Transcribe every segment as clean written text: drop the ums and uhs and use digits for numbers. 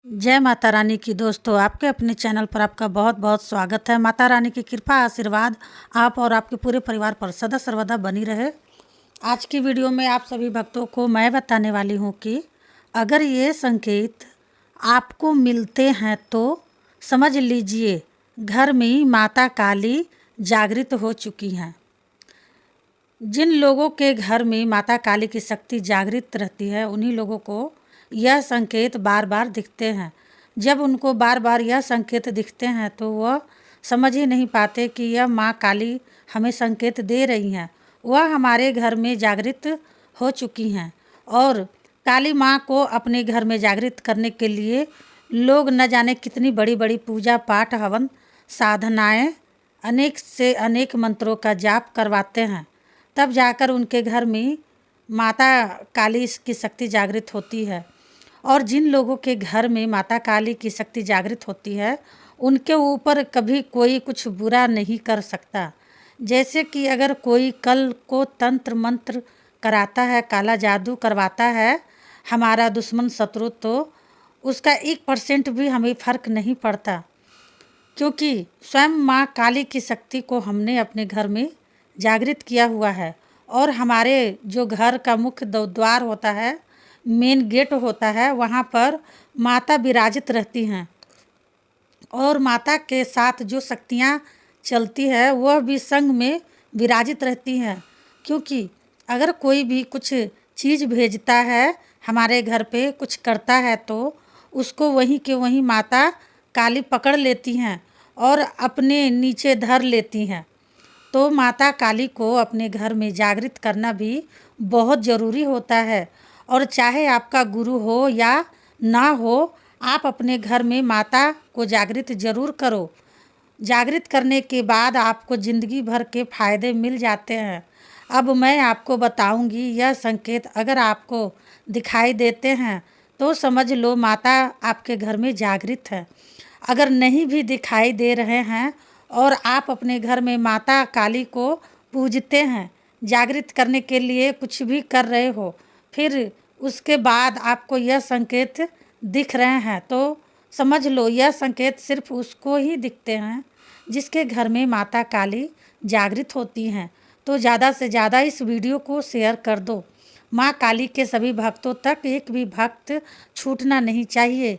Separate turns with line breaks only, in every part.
जय माता रानी की। दोस्तों, आपके अपने चैनल पर आपका बहुत बहुत स्वागत है। माता रानी की कृपा आशीर्वाद आप और आपके पूरे परिवार पर सदा सर्वदा बनी रहे। आज की वीडियो में आप सभी भक्तों को मैं बताने वाली हूँ कि अगर ये संकेत आपको मिलते हैं तो समझ लीजिए घर में माता काली जागृत हो चुकी हैं। जिन लोगों के घर में माता काली की शक्ति जागृत रहती है उन्हीं लोगों को यह संकेत बार बार दिखते हैं। जब उनको बार बार यह संकेत दिखते हैं तो वह समझ ही नहीं पाते कि यह माँ काली हमें संकेत दे रही हैं। वह हमारे घर में जागृत हो चुकी हैं और काली माँ को अपने घर में जागृत करने के लिए लोग न जाने कितनी बड़ी बड़ी पूजा पाठ हवन साधनाएं अनेक से अनेक मंत्रों का जाप करवाते हैं। तब जाकर उनके घर में माता काली की शक्ति जागृत होती है। और जिन लोगों के घर में माता काली की शक्ति जागृत होती है उनके ऊपर कभी कोई कुछ बुरा नहीं कर सकता। जैसे कि अगर कोई कल को तंत्र मंत्र कराता है, काला जादू करवाता है हमारा दुश्मन शत्रु, तो उसका 1% भी हमें फ़र्क नहीं पड़ता, क्योंकि स्वयं माँ काली की शक्ति को हमने अपने घर में जागृत किया हुआ है। और हमारे जो घर का मुख्य द्वार होता है, मेन गेट होता है, वहाँ पर माता विराजित रहती हैं और माता के साथ जो शक्तियाँ चलती है वह भी संग में विराजित रहती हैं। क्योंकि अगर कोई भी कुछ चीज़ भेजता है हमारे घर पे, कुछ करता है, तो उसको वहीं के वहीं माता काली पकड़ लेती हैं और अपने नीचे धर लेती हैं। तो माता काली को अपने घर में जागृत करना भी बहुत ज़रूरी होता है। और चाहे आपका गुरु हो या ना हो, आप अपने घर में माता को जागृत ज़रूर करो। जागृत करने के बाद आपको ज़िंदगी भर के फ़ायदे मिल जाते हैं। अब मैं आपको बताऊंगी यह संकेत अगर आपको दिखाई देते हैं तो समझ लो माता आपके घर में जागृत है। अगर नहीं भी दिखाई दे रहे हैं और आप अपने घर में माता काली को पूजते हैं, जागृत करने के लिए कुछ भी कर रहे हो, फिर उसके बाद आपको यह संकेत दिख रहे हैं, तो समझ लो यह संकेत सिर्फ उसको ही दिखते हैं जिसके घर में माता काली जागृत होती हैं। तो ज़्यादा से ज़्यादा इस वीडियो को शेयर कर दो। माँ काली के सभी भक्तों तक एक भी भक्त छूटना नहीं चाहिए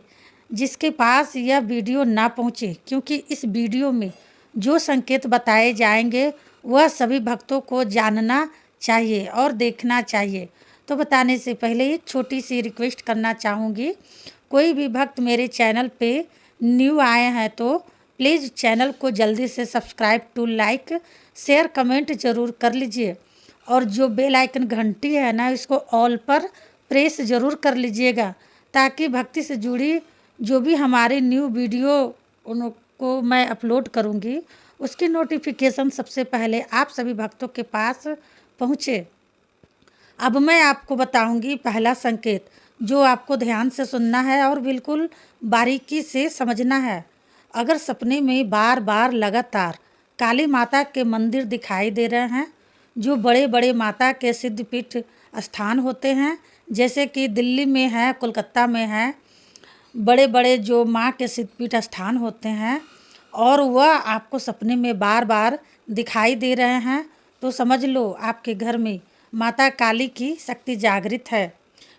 जिसके पास यह वीडियो ना पहुँचे, क्योंकि इस वीडियो में जो संकेत बताए जाएंगे वह सभी भक्तों को जानना चाहिए और देखना चाहिए। तो बताने से पहले एक छोटी सी रिक्वेस्ट करना चाहूँगी, कोई भी भक्त मेरे चैनल पे न्यू आए हैं तो प्लीज़ चैनल को जल्दी से subscribe to like share comment ज़रूर कर लीजिए। और जो बेल आइकन घंटी है ना, इसको ऑल पर प्रेस ज़रूर कर लीजिएगा, ताकि भक्ति से जुड़ी जो भी हमारे न्यू वीडियो उनको मैं अपलोड करूँगी उसकी नोटिफिकेशन सबसे पहले आप सभी भक्तों के पास पहुँचे। अब मैं आपको बताऊंगी पहला संकेत, जो आपको ध्यान से सुनना है और बिल्कुल बारीकी से समझना है। अगर सपने में बार बार लगातार काली माता के मंदिर दिखाई दे रहे हैं, जो बड़े बड़े माता के सिद्धपीठ स्थान होते हैं, जैसे कि दिल्ली में है, कोलकाता में है, बड़े बड़े जो माँ के सिद्धपीठ स्थान होते हैं, और वह आपको सपने में बार बार दिखाई दे रहे हैं, तो समझ लो आपके घर में माता काली की शक्ति जागृत है।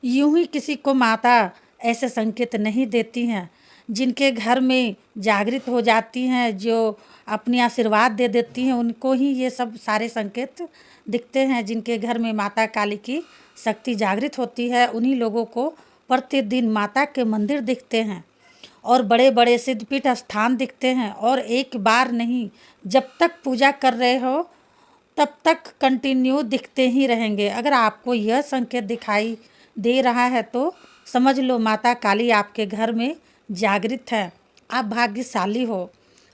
यूं ही किसी को माता ऐसे संकेत नहीं देती हैं। जिनके घर में जागृत हो जाती हैं, जो अपनी आशीर्वाद दे देती हैं, उनको ही ये सब सारे संकेत दिखते हैं। जिनके घर में माता काली की शक्ति जागृत होती है उन्हीं लोगों को प्रतिदिन माता के मंदिर दिखते हैं और बड़े बड़े सिद्धपीठ स्थान दिखते हैं। और एक बार नहीं, जब तक पूजा कर रहे हो तब तक कंटिन्यू दिखते ही रहेंगे। अगर आपको यह संकेत दिखाई दे रहा है तो समझ लो माता काली आपके घर में जागृत है, आप भाग्यशाली हो।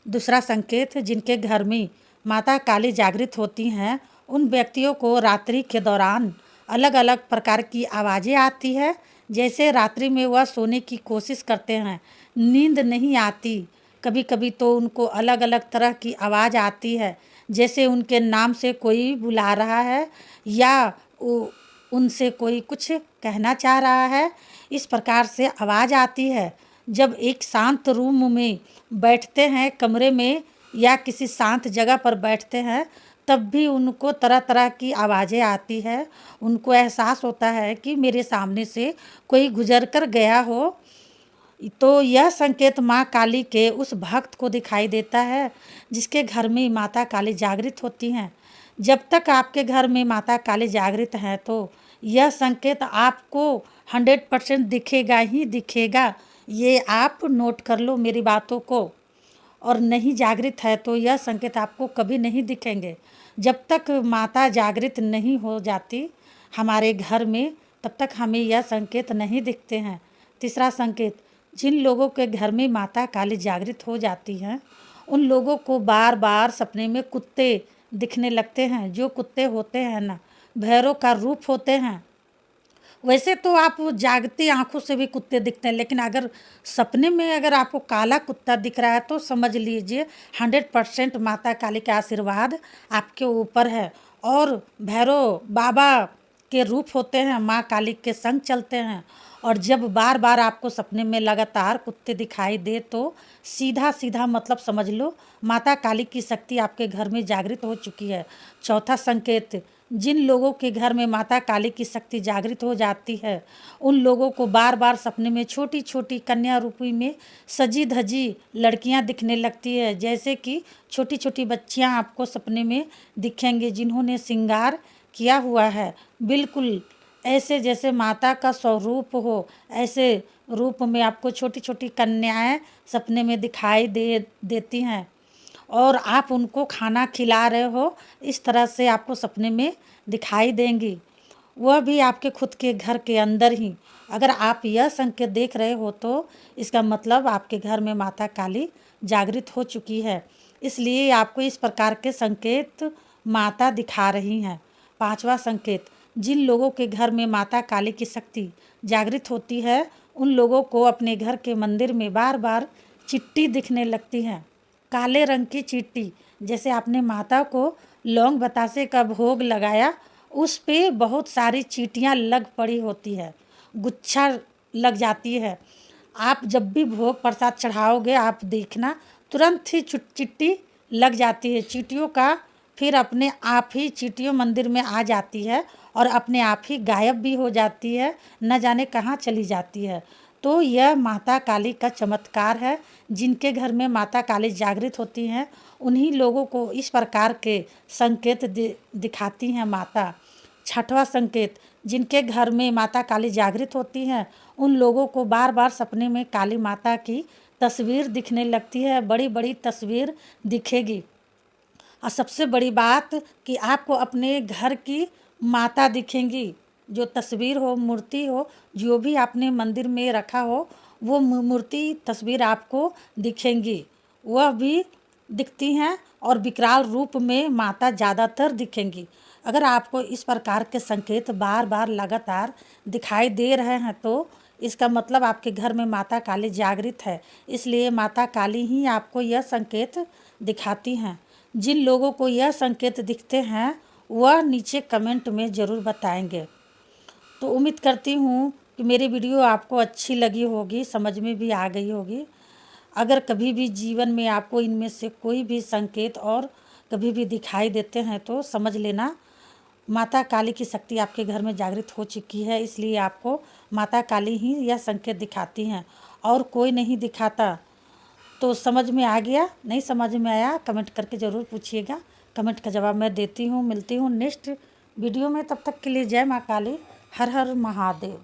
दूसरा संकेत, जिनके घर में माता काली जागृत होती हैं उन व्यक्तियों को रात्रि के दौरान अलग अलग प्रकार की आवाज़ें आती है। जैसे रात्रि में वह सोने की कोशिश करते हैं, नींद नहीं आती, कभी कभी तो उनको अलग अलग तरह की आवाज़ आती है, जैसे उनके नाम से कोई बुला रहा है या उनसे कोई कुछ कहना चाह रहा है। इस प्रकार से आवाज़ आती है। जब एक शांत रूम में बैठते हैं, कमरे में या किसी शांत जगह पर बैठते हैं, तब भी उनको तरह तरह की आवाज़ें आती है। उनको एहसास होता है कि मेरे सामने से कोई गुजर कर गया हो। तो यह संकेत माँ काली के उस भक्त को दिखाई देता है जिसके घर में माता काली जागृत होती हैं। जब तक आपके घर में माता काली जागृत हैं तो यह संकेत आपको 100% दिखेगा ही दिखेगा। ये आप नोट कर लो मेरी बातों को। और नहीं जागृत है तो यह संकेत आपको कभी नहीं दिखेंगे। जब तक माता जागृत नहीं हो जाती हमारे घर में, तब तक हमें यह संकेत नहीं दिखते हैं। तीसरा संकेत, जिन लोगों के घर में माता काली जागृत हो जाती हैं उन लोगों को बार बार सपने में कुत्ते दिखने लगते हैं। जो कुत्ते होते हैं ना, भैरव का रूप होते हैं। वैसे तो आप जागती आंखों से भी कुत्ते दिखते हैं, लेकिन अगर सपने में अगर आपको काला कुत्ता दिख रहा है तो समझ लीजिए 100% माता काली का आशीर्वाद आपके ऊपर है। और भैरव बाबा के रूप होते हैं, माँ काली के संग चलते हैं। और जब बार बार आपको सपने में लगातार कुत्ते दिखाई दे तो सीधा सीधा मतलब समझ लो माता काली की शक्ति आपके घर में जागृत हो चुकी है। चौथा संकेत, जिन लोगों के घर में माता काली की शक्ति जागृत हो जाती है उन लोगों को बार बार सपने में छोटी छोटी कन्या रूपी में सजी धजी लड़कियां दिखने लगती है। जैसे कि छोटी छोटी बच्चियां आपको सपने में दिखेंगी जिन्होंने श्रृंगार किया हुआ है, बिल्कुल ऐसे जैसे माता का स्वरूप हो। ऐसे रूप में आपको छोटी छोटी कन्याएं सपने में दिखाई देती हैं और आप उनको खाना खिला रहे हो, इस तरह से आपको सपने में दिखाई देंगी। वह भी आपके खुद के घर के अंदर ही। अगर आप यह संकेत देख रहे हो तो इसका मतलब आपके घर में माता काली जागृत हो चुकी है, इसलिए आपको इस प्रकार के संकेत माता दिखा रही हैं। पांचवा संकेत, जिन लोगों के घर में माता काली की शक्ति जागृत होती है उन लोगों को अपने घर के मंदिर में बार बार चिट्ठी दिखने लगती है। काले रंग की चींटी, जैसे आपने माता को लौंग बतासे का भोग लगाया, उस पे बहुत सारी चींटियाँ लग पड़ी होती है, गुच्छा लग जाती है। आप जब भी भोग प्रसाद चढ़ाओगे आप देखना तुरंत ही चिट्टी लग जाती है। चींटियों का फिर अपने आप ही चींटियों मंदिर में आ जाती है और अपने आप ही गायब भी हो जाती है, न जाने कहाँ चली जाती है। तो यह माता काली का चमत्कार है। जिनके घर में माता काली जागृत होती हैं उन्हीं लोगों को इस प्रकार के संकेत दिखाती हैं माता। छठवां संकेत, जिनके घर में माता काली जागृत होती हैं उन लोगों को बार बार सपने में काली माता की तस्वीर दिखने लगती है, बड़ी बड़ी तस्वीर दिखेगी। और सबसे बड़ी बात कि आपको अपने घर की माता दिखेंगी। जो तस्वीर हो, मूर्ति हो, जो भी आपने मंदिर में रखा हो, वो मूर्ति तस्वीर आपको दिखेंगी, वह भी दिखती हैं। और विकराल रूप में माता ज़्यादातर दिखेंगी। अगर आपको इस प्रकार के संकेत बार बार लगातार दिखाई दे रहे हैं तो इसका मतलब आपके घर में माता काली जागृत है, इसलिए माता काली ही आपको यह संकेत दिखाती हैं। जिन लोगों को यह संकेत दिखते हैं वह नीचे कमेंट में ज़रूर बताएंगे। तो उम्मीद करती हूँ कि मेरी वीडियो आपको अच्छी लगी होगी, समझ में भी आ गई होगी। अगर कभी भी जीवन में आपको इनमें से कोई भी संकेत और कभी भी दिखाई देते हैं तो समझ लेना माता काली की शक्ति आपके घर में जागृत हो चुकी है, इसलिए आपको माता काली ही यह संकेत दिखाती हैं और कोई नहीं दिखाता। तो समझ में आ गया? नहीं समझ में आया कमेंट करके ज़रूर पूछिएगा, कमेंट का जवाब मैं देती हूँ। मिलती हूँ नेक्स्ट वीडियो में, तब तक के लिए जय माँ काली, हर हर महादेव।